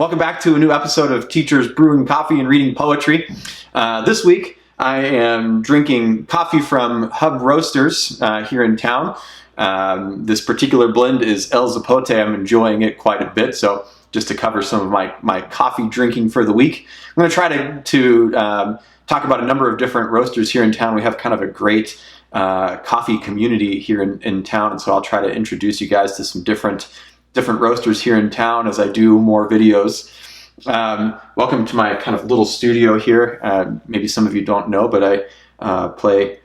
Welcome back to a new episode of Teachers Brewing Coffee and Reading Poetry. This week I am drinking coffee from Hub Roasters here in town. This particular blend is El Zapote. I'm enjoying it quite a bit, so just to cover some of my coffee drinking for the week, I'm going to try to talk about a number of different roasters here in town. We have kind of a great coffee community here in town, and so I'll try to introduce you guys to some different roasters here in town as I do more videos. Welcome to my kind of little studio here. Maybe some of you don't know, but I play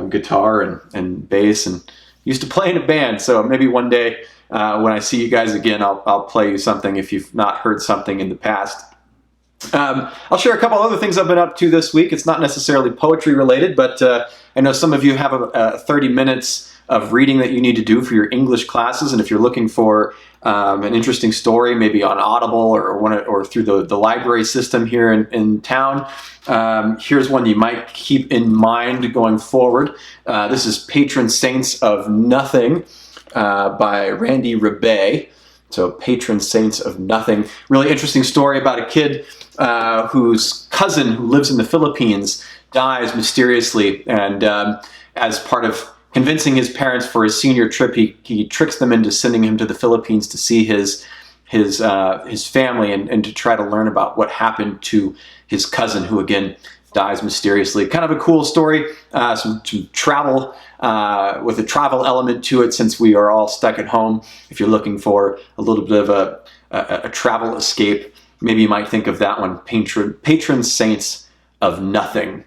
guitar and bass and used to play in a band. So maybe one day when I see you guys again, I'll play you something if you've not heard something in the past. I'll share a couple other things I've been up to this week. It's not necessarily poetry related, but I know some of you have 30 minutes of reading that you need to do for your English classes, and if you're looking for an interesting story, maybe on Audible or through the library system here in town, here's one you might keep in mind going forward. This is Patron Saints of Nothing by Randy Rebay. So Patron Saints of Nothing. Really interesting story about a kid whose cousin who lives in the Philippines dies mysteriously, and as part of convincing his parents for his senior trip, he tricks them into sending him to the Philippines to see his family and to try to learn about what happened to his cousin, who again dies mysteriously. Kind of a cool story, some travel with a travel element to it, since we are all stuck at home. If you're looking for a little bit of a travel escape, maybe you might think of that one, Patron Saints of Nothing.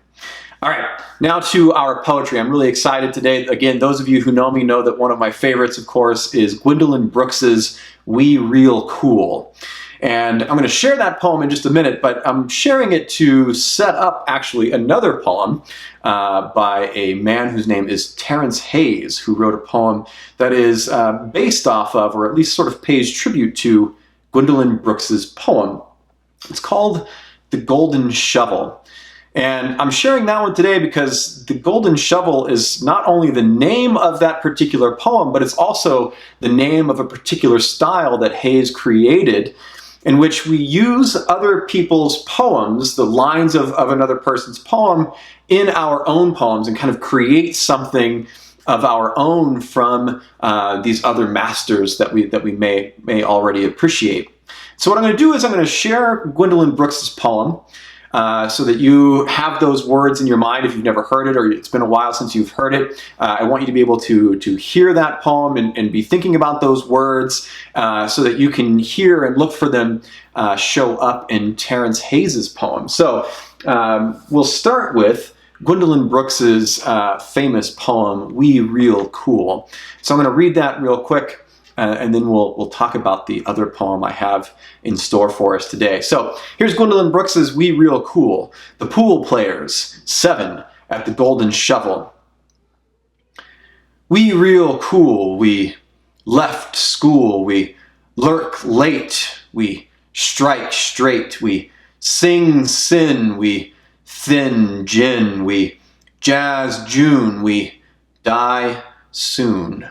All right, now to our poetry. I'm really excited today. Again, those of you who know me know that one of my favorites, of course, is Gwendolyn Brooks's We Real Cool. And I'm going to share that poem in just a minute, but I'm sharing it to set up actually another poem by a man whose name is Terrance Hayes, who wrote a poem that is based off of, or at least sort of pays tribute to, Gwendolyn Brooks's poem. It's called The Golden Shovel. And I'm sharing that one today because The Golden Shovel is not only the name of that particular poem, but it's also the name of a particular style that Hayes created, in which we use other people's poems, the lines of another person's poem, in our own poems and kind of create something of our own from these other masters that we may already appreciate. So what I'm going to do is I'm going to share Gwendolyn Brooks's poem, so that you have those words in your mind if you've never heard it or it's been a while since you've heard it. I want you to be able to hear that poem and be thinking about those words so that you can hear and look for them show up in Terrance Hayes' poem. So we'll start with Gwendolyn Brooks's famous poem, We Real Cool. So I'm going to read that real quick. And then we'll talk about the other poem I have in store for us today. So here's Gwendolyn Brooks's We Real Cool. The pool players, 7 at the Golden Shovel. We real cool, we left school, we lurk late, we strike straight, we sing sin, we thin gin, we jazz June, we die soon.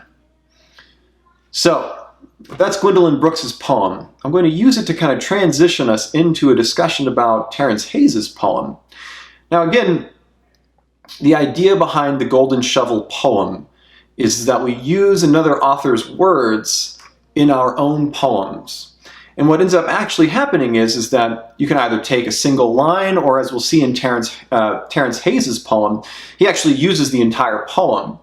So that's Gwendolyn Brooks's poem. I'm going to use it to kind of transition us into a discussion about Terrance Hayes' poem. Now again, the idea behind the Golden Shovel poem is that we use another author's words in our own poems. And what ends up actually happening is that you can either take a single line, or as we'll see in Terrance Hayes' poem, he actually uses the entire poem.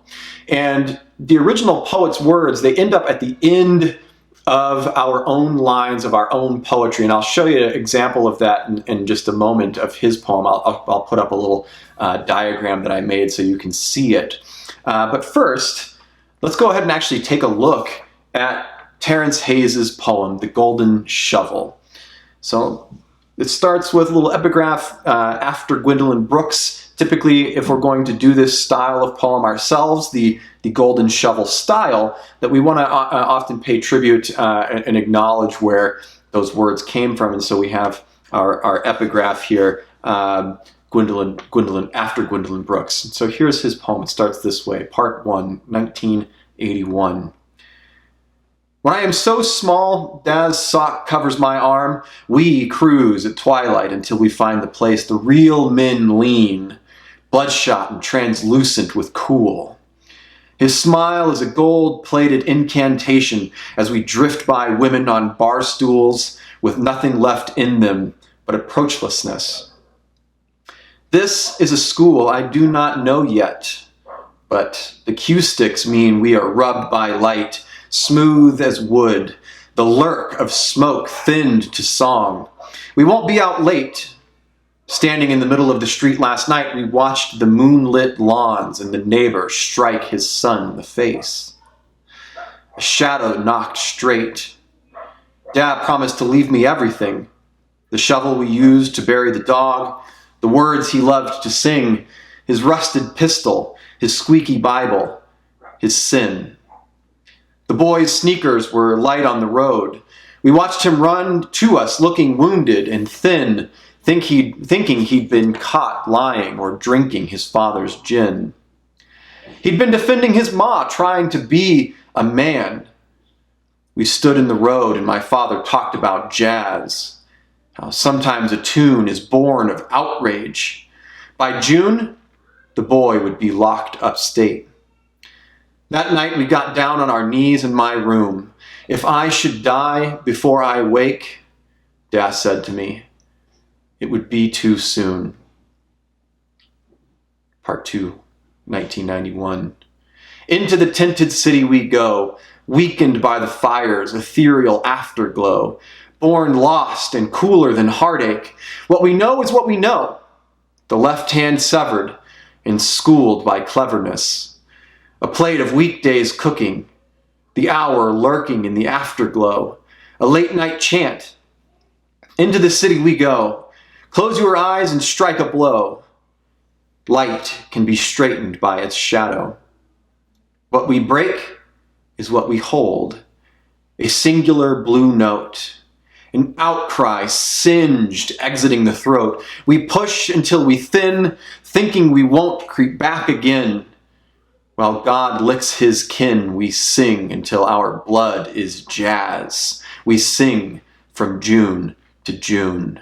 And the original poet's words, they end up at the end of our own lines of our own poetry. And I'll show you an example of that in just a moment of his poem. I'll put up a little diagram that I made so you can see it. But first, let's go ahead and actually take a look at Terrance Hayes' poem, The Golden Shovel. So it starts with a little epigraph after Gwendolyn Brooks. Typically, if we're going to do this style of poem ourselves, the Golden Shovel style, that we want to often pay tribute and acknowledge where those words came from. And so we have our epigraph here, Gwendolyn after Gwendolyn Brooks. So here's his poem. It starts this way, Part 1, 1981. When I am so small, Dad's sock covers my arm. We cruise at twilight until we find the place the real men lean, bloodshot and translucent with cool. His smile is a gold-plated incantation as we drift by women on bar stools with nothing left in them but approachlessness. This is a school I do not know yet, but the cue sticks mean we are rubbed by light, smooth as wood, the lurk of smoke thinned to song. We won't be out late. Standing in the middle of the street last night, we watched the moonlit lawns and the neighbor strike his son in the face. A shadow knocked straight. Dad promised to leave me everything. The shovel we used to bury the dog, the words he loved to sing, his rusted pistol, his squeaky Bible, his sin. The boy's sneakers were light on the road. We watched him run to us looking wounded and thin, thinking he'd been caught lying or drinking his father's gin. He'd been defending his ma, trying to be a man. We stood in the road and my father talked about jazz, how sometimes a tune is born of outrage. By June, the boy would be locked upstate. That night we got down on our knees in my room. If I should die before I wake, Dad said to me, it would be too soon. Part 2, 1991. Into the tinted city we go, weakened by the fire's ethereal afterglow, born lost and cooler than heartache. What we know is what we know. The left hand severed and schooled by cleverness. A plate of weekdays cooking, the hour lurking in the afterglow, a late night chant. Into the city we go. Close your eyes and strike a blow. Light can be straightened by its shadow. What we break is what we hold. A singular blue note. An outcry singed, exiting the throat. We push until we thin, thinking we won't creep back again. While God licks his kin, we sing until our blood is jazz. We sing from June to June.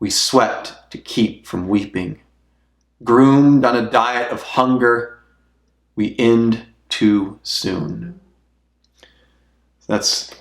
We sweat to keep from weeping. Groomed on a diet of hunger, we end too soon. That's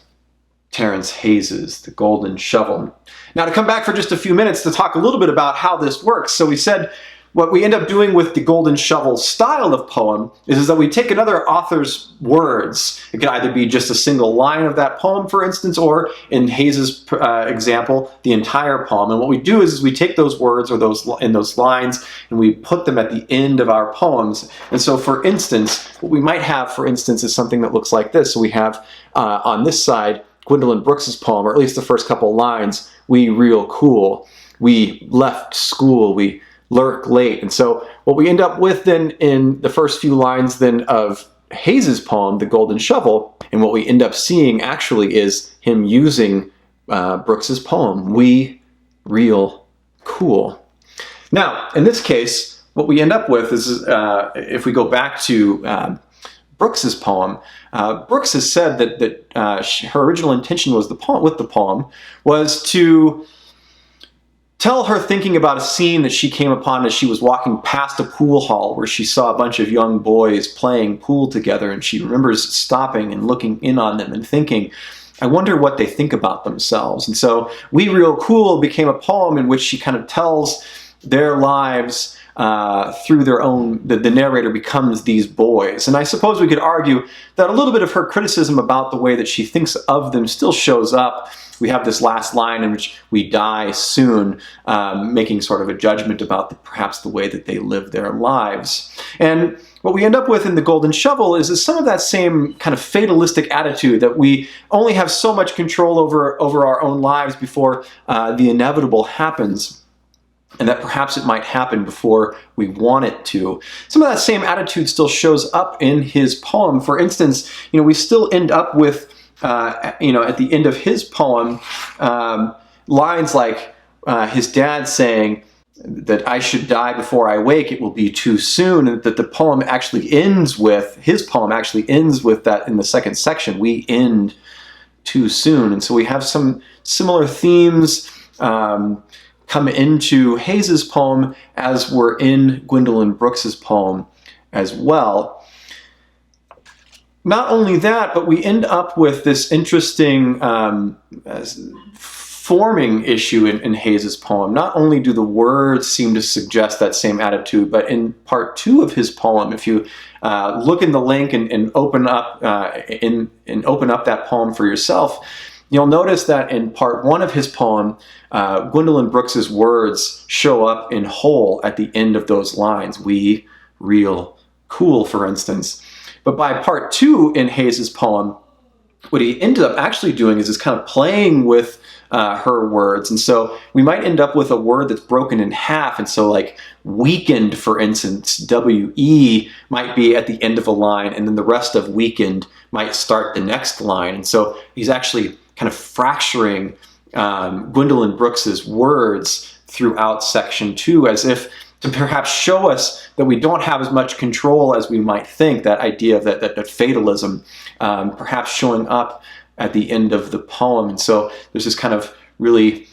Terrance Hayes' The Golden Shovel. Now to come back for just a few minutes to talk a little bit about how this works. So we said what we end up doing with the Golden Shovel style of poem is that we take another author's words. It could either be just a single line of that poem, for instance, or in Hayes' example, the entire poem. And what we do is we take those words or those lines and we put them at the end of our poems. And so, for instance, what we might have, for instance, is something that looks like this. So we have on this side Gwendolyn Brooks' poem, or at least the first couple lines, we real cool, we left school, we lurk late. And so what we end up with then in the first few lines then of Hayes' poem, The Golden Shovel, and what we end up seeing actually is him using Brooks' poem, We Real Cool. Now, in this case, what we end up with is, if we go back to Brooks' poem, Brooks has said that her original intention was with the poem was to tell her thinking about a scene that she came upon as she was walking past a pool hall where she saw a bunch of young boys playing pool together, and she remembers stopping and looking in on them and thinking, I wonder what they think about themselves. And so We Real Cool became a poem in which she kind of tells their lives through their own, the narrator becomes these boys. And I suppose we could argue that a little bit of her criticism about the way that she thinks of them still shows up. We have this last line in which we die soon, making sort of a judgment about perhaps the way that they live their lives. And what we end up with in The Golden Shovel is some of that same kind of fatalistic attitude that we only have so much control over our own lives before the inevitable happens, and that perhaps it might happen before we want it to. Some of that same attitude still shows up in his poem. For instance, we still end up with at the end of his poem, lines like his dad saying, that I should die before I wake, it will be too soon, and that the poem actually ends with, his poem actually ends with that in the second section, we end too soon. And so we have some similar themes come into Hayes's poem as were in Gwendolyn Brooks's poem as well. Not only that, but we end up with this interesting forming issue in Hayes's poem. Not only do the words seem to suggest that same attitude, but in part 2 of his poem, if you look in the link and open up open up that poem for yourself, you'll notice that in part 1 of his poem, Gwendolyn Brooks's words show up in whole at the end of those lines. We, real, cool, for instance. But by part 2 in Hayes's poem, what he ended up actually doing is kind of playing with her words. And so we might end up with a word that's broken in half. And so like weakened, for instance, W-E might be at the end of a line, and then the rest of weakened might start the next line. And so he's actually kind of fracturing Gwendolyn Brooks's words throughout section 2, as if to perhaps show us that we don't have as much control as we might think, that idea of that fatalism perhaps showing up at the end of the poem. And so there's this kind of really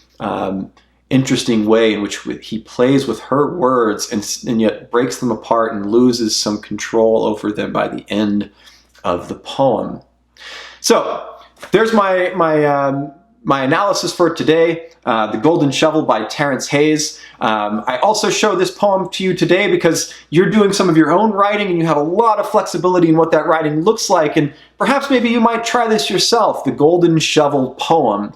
interesting way in which he plays with her words and yet breaks them apart and loses some control over them by the end of the poem. So there's my analysis for today, The Golden Shovel by Terrance Hayes. I also show this poem to you today because you're doing some of your own writing and you have a lot of flexibility in what that writing looks like, and perhaps maybe you might try this yourself, the Golden Shovel poem.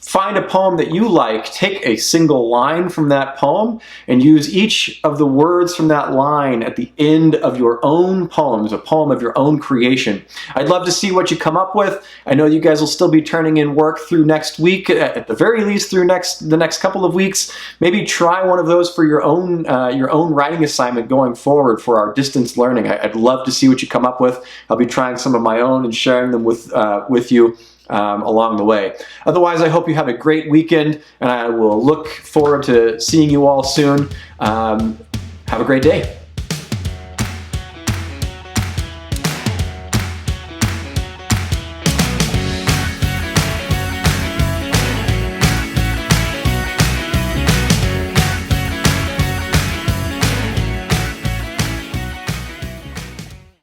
Find a poem that you like, take a single line from that poem, and use each of the words from that line at the end of your own poems, a poem of your own creation. I'd love to see what you come up with. I know you guys will still be turning in work through next week, at the very least through the next couple of weeks. Maybe try one of those for your own writing assignment going forward for our distance learning. I'd love to see what you come up with. I'll be trying some of my own and sharing them with you along the way. Otherwise, I hope you have a great weekend, and I will look forward to seeing you all soon. Have a great day.